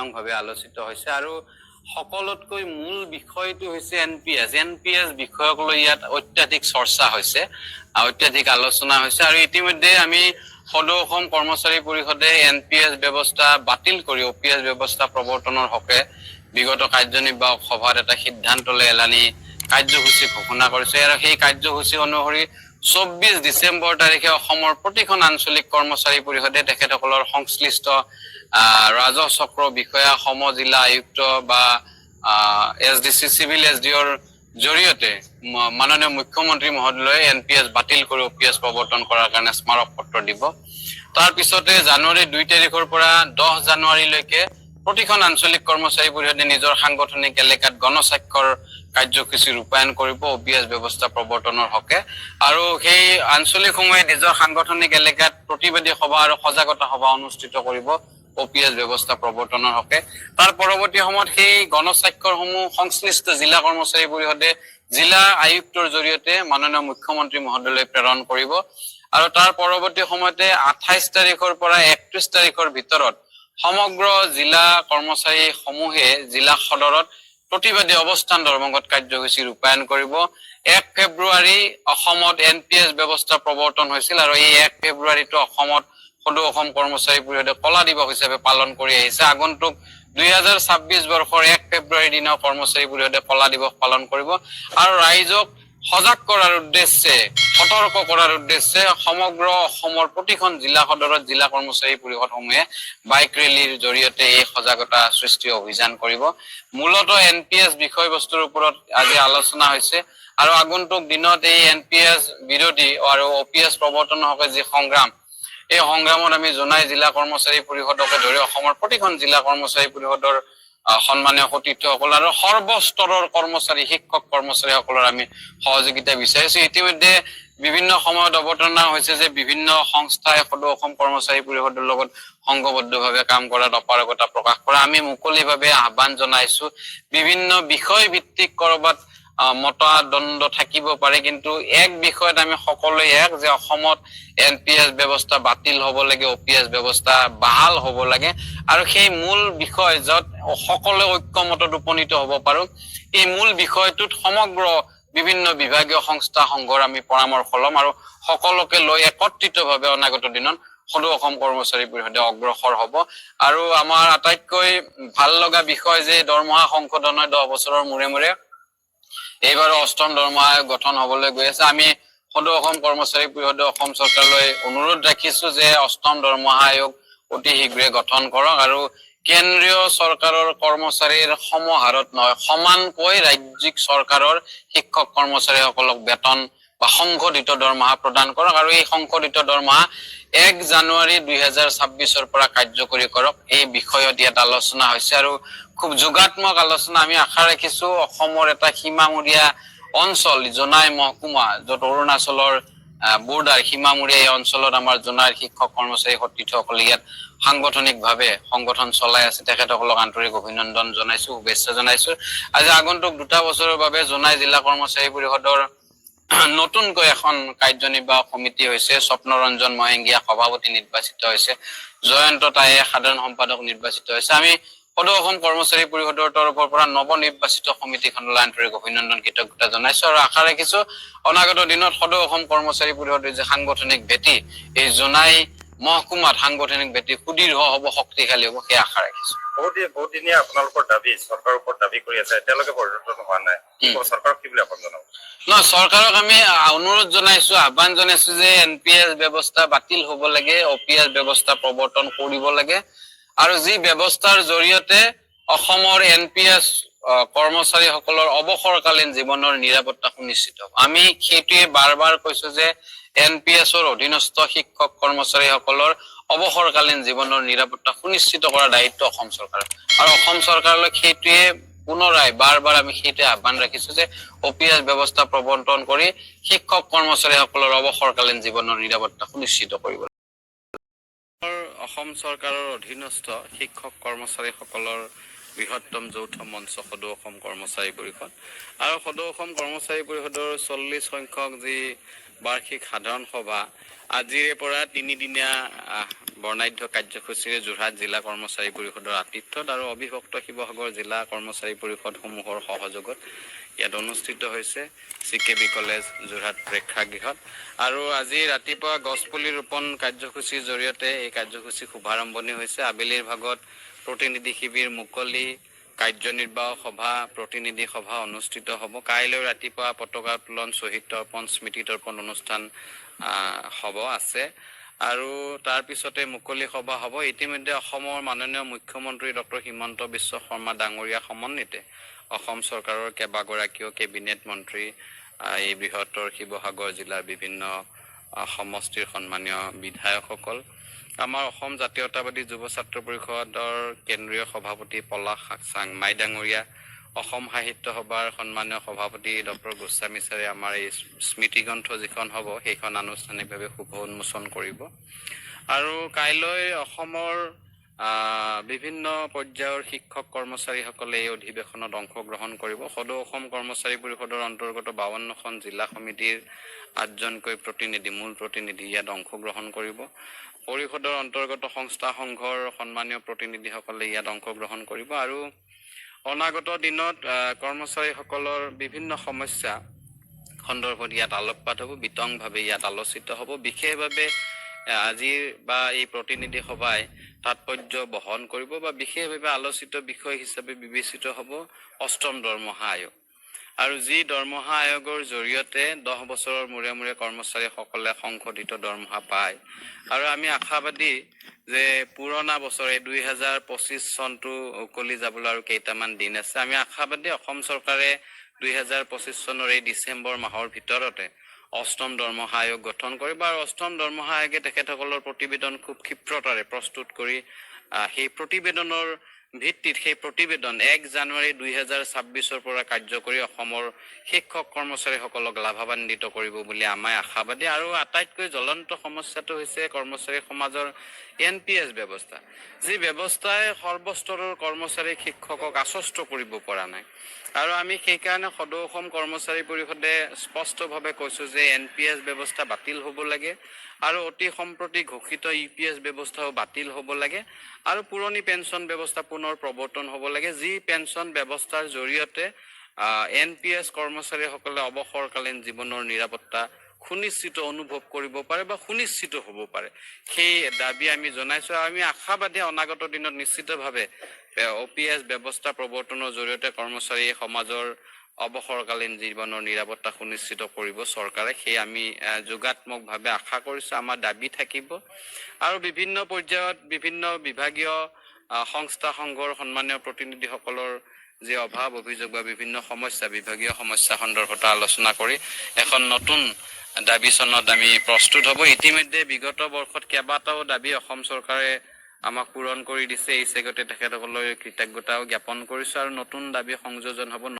ভাৱে আলোচিত হৈছে আৰু সকলোতকৈ মূল বিষয়টো হৈছে এনপিএছ বিষয়ক লৈ ইয়াত অত্যাধিক চৰ্চা হৈছে অত্যাধিক আলোচনা হৈছে আৰু ইতিমধ্যে আমি সদৌ অসম কৰ্মচাৰী পৰিষদে এনপিএছ ব্যৱস্থা বাতিল কৰি ওপিএছ ব্যৱস্থা প্ৰৱৰ্তনৰ হকে বিগত কাৰ্যনিৰ্বাহক সভাত এটা সিদ্ধান্ত লৈ এলানি কাৰ্যসূচী ঘোষণা কৰিছে আৰু সেই কাৰ্যসূচী অনুসৰি 24 ডিসেম্বৰ তাৰিখে অসমৰ প্ৰতিখন আঞ্চলিক কৰ্মচাৰী পৰিষদে তেখেতসকলৰ সংশ্লিষ্ট ৰাজহ চক্ৰ বিষয়া সম জিলা আয়ুক্ত বা এছডিসি সিভিল এছডিঅৰ জৰিয়তে মাননীয় মুখ্যমন্ত্ৰী মহোদয় এনপিএছ বাতিল কৰি ওপিএছ প্ৰৱৰ্তন কৰাৰ কাৰণে স্মাৰক পত্ৰ দিব তাৰ পিছতে জানুৱাৰী 2 তাৰিখৰ পৰা 10 জানুৱাৰীলৈকে প্ৰতিখন আঞ্চলিক কৰ্মচাৰী পৰিষদে নিজৰ সাংগঠনিক এলেকাত গণস্বাক্ষৰ কাৰ্যসূচী ৰূপায়ণ কৰিব ওপিএছ ব্যৱস্থা প্ৰৱৰ্তনৰ হকে আৰু সেই আঞ্চলিক সমূহে নিজৰ সাংগঠনিক এলেকাত প্ৰতিবাদী সভা আৰু সজাগতা সভা অনুষ্ঠিত কৰিব ওপিএছ ব্যৱস্থা প্ৰৱৰ্তনৰ হকে তাৰ পৰৱৰ্তী সময়ত সেই গণস্বাক্ষৰসমূহ সংশ্লিষ্ট জিলা কৰ্মচাৰী পৰিষদে জিলা আয়ুক্তৰ জৰিয়তে মাননীয় মুখ্যমন্ত্ৰী মহোদয়লৈ প্ৰেৰণ কৰিব আৰু তাৰ পৰৱৰ্তী সময়তে 28 তাৰিখৰ পৰা 31 তাৰিখৰ ভিতৰত সমগ্ৰ জিলা কৰ্মচাৰী সমূহে জিলা সদৰত প্ৰতিবাদী অৱস্থান ধৰ্মঘট কাৰ্যসূচী ৰূপায়ণ কৰিব 1 ফেব্ৰুৱাৰী অসমত এনপিএছ ব্যৱস্থা প্ৰৱৰ্তন হৈছিল আৰু এই 1 ফেব্ৰুৱাৰীটো অসমত সদৌ অসম কৰ্মচাৰী পৰিষদে কলা দিৱস হিচাপে পালন কৰি আহিছে আগন্তুক 2026 বৰ্ষৰ 1 ফেব্ৰুৱাৰী দিনা কৰ্মচাৰী পৰিষদে কলা দিৱস পালন কৰিব আৰু ৰাইজক সজাগ কৰাৰ উদ্দেশ্যে সতৰ্ক কৰাৰ উদ্দেশ্যে সমগ্ৰ অসমৰ প্ৰতিখন জিলা সদৰত জিলা কৰ্মচাৰী পৰিষদসমূহে বাইক ৰেলীৰ জৰিয়তে এই সজাগতা সৃষ্টি অভিযান কৰিব মূলত এনপিএছ বিষয়বস্তুৰ ওপৰত আজি আলোচনা হৈছে আৰু আগন্তুক দিনত এই এনপিএছ বিৰোধী আৰু ওপিএছ প্ৰৱৰ্তনৰ হকে যি সংগ্ৰাম এই সংগ্ৰামত আমি জনাই জিলা কৰ্মচাৰী পৰিষদকে ধৰি অসমৰ প্ৰতিখন জিলা কৰ্মচাৰী পৰিষদৰ সন্মানীয় সতীৰ্থসকল আৰু সৰ্বস্তৰৰ কৰ্মচাৰী শিক্ষক কৰ্মচাৰীসকলৰ আমি সহযোগিতা বিচাৰিছো ইতিমধ্যে বিভিন্ন সময়ত অৱতাৰণা হৈছে যে বিভিন্ন সংস্থাই সদৌ অসম কৰ্মচাৰী পৰিষদৰ লগত সংঘবদ্ধভাৱে কাম কৰাত অপাৰগতা প্ৰকাশ কৰা আমি মুকলিভাৱে আহ্বান জনাইছো বিভিন্ন বিষয় ভিত্তিক কৰবাত মতদ্বন্দ থাকিব পাৰে কিন্তু এক বিষয়ত আমি সকলোৱে এক যে অসমত এনপিএছ ব্যৱস্থা বাতিল হ'ব লাগে ওপিএছ ব্যৱস্থা বহাল হ'ব লাগে আৰু সেই মূল বিষয় যত সকলোৱে ঐক্যমতত উপনীত হ'ব পাৰো এই মূল বিষয়টোত সমগ্ৰ বিভিন্ন বিভাগীয় সংস্থা সংঘৰ আমি পৰামৰ্শ লম আৰু সকলোকে লৈ একত্ৰিতভাৱে অনাগত দিনত সদৌ অসম কৰ্মচাৰী পৰিষদে অগ্ৰসৰ হ'ব আৰু আমাৰ আটাইতকৈ ভাল লগা বিষয় যে দৰমহা সংশোধন 10 বছৰৰ মূৰে মূৰে এইবাৰ অষ্টম দৰমহা আয়োগ গঠন হ'বলৈ গৈ আছে আমি সদৌ অসম কৰ্মচাৰী পৰিষদে অসম চৰকাৰলৈ অনুৰোধ ৰাখিছো যে অষ্টম দৰমহা আয়োগ অতি শীঘ্ৰে গঠন কৰক আৰু কেন্দ্ৰীয় চৰকাৰৰ কৰ্মচাৰীৰ সমহাৰত নহয় সমানকৈ ৰাজ্যিক চৰকাৰৰ শিক্ষক কৰ্মচাৰীসকলক বেতন বা সংশোধিত দৰমহা প্ৰদান কৰক আৰু এই সংশোধিত দৰমহা 1 জানুৱাৰী 2026 পৰা কাৰ্যকৰী কৰক এই বিষয়ত ইয়াত আলোচনা হৈছে আৰু খুব যোগাত্মক আলোচনা আমি আশা ৰাখিছো অসমৰ এটা সীমামূৰীয়া অঞ্চল জোনাই মহকুমা যত অৰুণাচলৰ বৰ্ডাৰ সীমামূৰীয়া এই অঞ্চলত আমাৰ জোনাইৰ শিক্ষক কৰ্মচাৰী সতীৰ্থসকল ইয়াত সাংগঠনিকভাৱে সংগঠন চলাই আছে তেখেতসকলক আন্তৰিক অভিনন্দন জনাইছো শুভেচ্ছা জনাইছো আজি আগন্তুক 2 বছৰৰ বাবে জোনাই জিলা কৰ্মচাৰী পৰিষদৰ নতুনকৈ এখন কাৰ্যনিৰ্বাহক সমিতি হৈছে স্বপ্নৰঞ্জন মহেঙ্গিয়া সভাপতি নিৰ্বাচিত হৈছে জয়ন্ত তায়ে সাধাৰণ সম্পাদক নিৰ্বাচিত হৈছে আমি সদৌ অসম কৰ্মচাৰী পৰিষদৰ তৰফৰ পৰা নৱ নিৰ্বাচিত সমিতিখনলৈ আন্তৰিক অভিনন্দন কৃতজ্ঞতা জনাইছো আৰু আশা ৰাখিছো অনাগত দিনত সদৌ অসম কৰ্মচাৰী পৰিষদৰ যে সাংগঠনিক ভেটি এই জোনাই মহকুমাত সাংগঠনিক ভেটি সুদৃঢ় হ'ব শক্তিশালী হ'ব সেই আশা ৰাখিছো বহুত দিনীয়া আপোনালোকৰ দাবী চৰকাৰৰ ওপৰত দাবী কৰি আছে এতিয়ালৈকে পৰিৱৰ্তন হোৱা নাই চৰকাৰক কি বুলি আহ্বান জনাব ন চৰকাৰক আমি অনুৰোধ জনাইছো আহ্বান জনাইছো যে এনপিএছ ব্যৱস্থা বাতিল হ'ব লাগে ওপিএছ ব্যৱস্থা প্ৰৱৰ্তন কৰিব লাগে আৰু যি ব্যৱস্থাৰ জৰিয়তে অসমৰ এনপিএছ কৰ্মচাৰীসকলৰ অৱসৰকালীন জীৱনৰ নিৰাপত্তা সুনিশ্চিত হ'ব আমি সেইটোৱে বাৰ কৈছো যে এনপিএছৰ অধীনস্থ শিক্ষক কৰ্মচাৰীসকলৰ অৱসৰকালীন জীৱনৰ নিৰাপত্তা সুনিশ্চিত কৰাৰ দায়িত্ব অসম চৰকাৰৰ আৰু অসম চৰকাৰলৈ সেইটোৱে পুনৰাই বাৰ আমি সেইটোৱে আহ্বান ৰাখিছো যে ওপিএছ ব্যৱস্থা প্ৰৱৰ্তন কৰি শিক্ষক কৰ্মচাৰীসকলৰ অৱসৰকালীন জীৱনৰ নিৰাপত্তা সুনিশ্চিত কৰিব অসম চৰকাৰৰ অধীনস্থ শিক্ষক কৰ্মচাৰীসকলৰ বৃহত্তম যৌথ মঞ্চ সদৌ অসম কৰ্মচাৰী পৰিষদ আৰু সদৌ অসম কৰ্মচাৰী পৰিষদৰ 40 সংখ্যক যি বাৰ্ষিক সাধাৰণ সভা আজিৰে পৰা 3দিনীয়া বৰ্ণাঢ্য কাৰ্যসূচীৰে যোৰহাট জিলা কৰ্মচাৰী পৰিষদৰ আতিথ্যত আৰু অবিভক্ত শিৱসাগৰ জিলা কৰ্মচাৰী পৰিষদসমূহৰ সহযোগত ইয়াত অনুষ্ঠিত হৈছে CKB কলেজ যোৰহাট প্ৰেক্ষাগৃহত। আৰু আজি ৰাতিপুৱা গছপুলি ৰোপণ কাৰ্যসূচীৰ জৰিয়তে এই কাৰ্যসূচী শুভাৰম্ভণি হৈছে। আবেলিৰ ভাগত প্ৰতিনিধি শিবিৰ মুকলি, কাৰ্যনিৰ্বাহক সভা, প্ৰতিনিধি সভা অনুষ্ঠিত হ'ব। কাইলৈ ৰাতিপুৱা পতাকা উত্তোলন, শ্বহীদ তৰ্পণ, স্মৃতি তৰ্পণ অনুষ্ঠান হ'ব আছে আৰু তাৰ পিছতে মুকলি সভা হ'ব। ইতিমধ্যে অসমৰ মাননীয় মুখ্যমন্ত্ৰী ডক্টৰ হিমন্ত বিশ্ব শৰ্মা ডাঙৰীয়া সমন্বিতে অসম চৰকাৰৰ কেইবাগৰাকীও কেবিনেট মন্ত্ৰী, এই বৃহত্তৰ শিৱসাগৰ জিলাৰ বিভিন্ন সমষ্টিৰ সন্মানীয় বিধায়কসকল, আমাৰ অসম জাতীয়তাবাদী যুৱ ছাত্ৰ পৰিষদৰ কেন্দ্ৰীয় সভাপতি পলাশ চাংমাই ডাঙৰীয়া, অসম সাহিত্য সভাৰ সন্মানীয় সভাপতি ডক্টৰ গোস্বামী ছাৰে আমাৰ এই স্মৃতিগ্ৰন্থ যিখন হ'ব সেইখন আনুষ্ঠানিকভাৱে শুভ উন্মোচন কৰিব। আৰু কাইলৈ অসমৰ বিভিন্ন পৰ্যায়ৰ শিক্ষক কৰ্মচাৰীসকলে এই অধিৱেশনত অংশগ্ৰহণ কৰিব। সদৌ অসম কৰ্মচাৰী পৰিষদৰ অন্তৰ্গত 52খন জিলা সমিতিৰ 8জনকৈ প্ৰতিনিধি, মূল প্ৰতিনিধি ইয়াত অংশগ্ৰহণ কৰিব। পৰিষদৰ অন্তৰ্গত সংস্থা সংঘৰ সন্মানীয় প্ৰতিনিধিসকলে ইয়াত অংশগ্ৰহণ কৰিব আৰু অনাগত দিনত কৰ্মচাৰীসকলৰ বিভিন্ন সমস্যা সন্দৰ্ভত ইয়াত আলোকপাত হ'ব, বিতংভাৱে ইয়াত আলোচিত হ'ব। বিশেষভাৱে আজিৰ বা এই প্ৰতিনিধি সভাই তাৎপৰ্য বহন কৰিব বা বিশেষভাৱে আলোচিত বিষয় হিচাপে বিবেচিত হ'ব 8ম দৰমহা আয়োগ। আৰু যি দৰমহা আয়োগৰ জৰিয়তে 10 বছৰৰ মূৰে মূৰে কৰ্মচাৰীসকলে সংশোধিত দৰমহা পায়। আৰু আমি আশাবাদী যে পুৰণা বছৰে 2025 চনটো উকলি যাবলৈ আৰু কেইটামান দিন আছে। আমি আশাবাদী অসম চৰকাৰে 2025 চনৰ এই ডিচেম্বৰ মাহৰ ভিতৰতে 8ম দৰমহা আয়োগ গঠন কৰিব আৰু 8ম দৰমহা আয়োগে তেখেতসকলৰ প্ৰতিবেদন খুব ক্ষিপ্ৰতাৰে প্ৰস্তুত কৰি সেই প্ৰতিবেদনৰ ভিত্তিত সেই প্ৰতিবেদন 1 জানুৱাৰী 2026 পৰা কাৰ্যকৰী অসমৰ শিক্ষক কৰ্মচাৰীসকলক লাভান্বিত কৰিব বুলি আমাৰ আশাবাদী। আৰু আটাইতকৈ জ্বলন্ত সমস্যাটো হৈছে কৰ্মচাৰী সমাজৰ NPS ব্যৱস্থা, যি ব্যৱস্থাই সৰ্বস্তৰৰ কৰ্মচাৰী শিক্ষকক আশ্বস্ত কৰিব পৰা নাই। আৰু আমি সেইকাৰণে সদৌ অসম কৰ্মচাৰী পৰিষদে স্পষ্টভাৱে কৈছোঁ যে NPS ব্যৱস্থা বাতিল হ'ব লাগে আৰু অতি সম্প্ৰতি ঘোষিত EPS ব্যৱস্থাও বাতিল হ'ব লাগে আৰু পুৰণি পেঞ্চন ব্যৱস্থা পুনৰ প্ৰৱৰ্তন হ'ব লাগে, যি পেঞ্চন ব্যৱস্থাৰ জৰিয়তে NPS কৰ্মচাৰীসকলে অৱসৰকালীন জীৱনৰ নিৰাপত্তা সুনিশ্চিত অনুভৱ কৰিব পাৰে বা সুনিশ্চিত হ'ব পাৰে। সেই দাবী আমি জনাইছোঁ। আমি আশাবাদী অনাগত দিনত নিশ্চিতভাৱে OPS ব্যৱস্থা প্ৰৱৰ্তনৰ জৰিয়তে কৰ্মচাৰী সমাজৰ অৱসৰকালীন জীৱনৰ নিৰাপত্তা সুনিশ্চিত কৰিব চৰকাৰে। সেই আমি যোগাত্মকভাৱে আশা কৰিছোঁ, আমাৰ দাবী থাকিব। আৰু বিভিন্ন পৰ্যায়ত বিভিন্ন বিভাগীয় সংস্থা সংঘৰ সন্মানীয় প্ৰতিনিধিসকলৰ যি অভাৱ অভিযোগ বা বিভিন্ন সমস্যা, বিভাগীয় সমস্যা সন্দৰ্ভত আলোচনা কৰি এখন নতুন দাবী চনত আমি প্ৰস্তুত হ'ব। ইতিমধ্যে বিগত বৰ্ষত কেইবাটাও দাবী অসম চৰকাৰে আমাক পূৰণ কৰি দিছে। এই চেগতে তেখেতসকলৰ কৃতজ্ঞতাও জ্ঞাপন কৰিছোঁ আৰু নতুন দাবী সংযোজন হ'ব।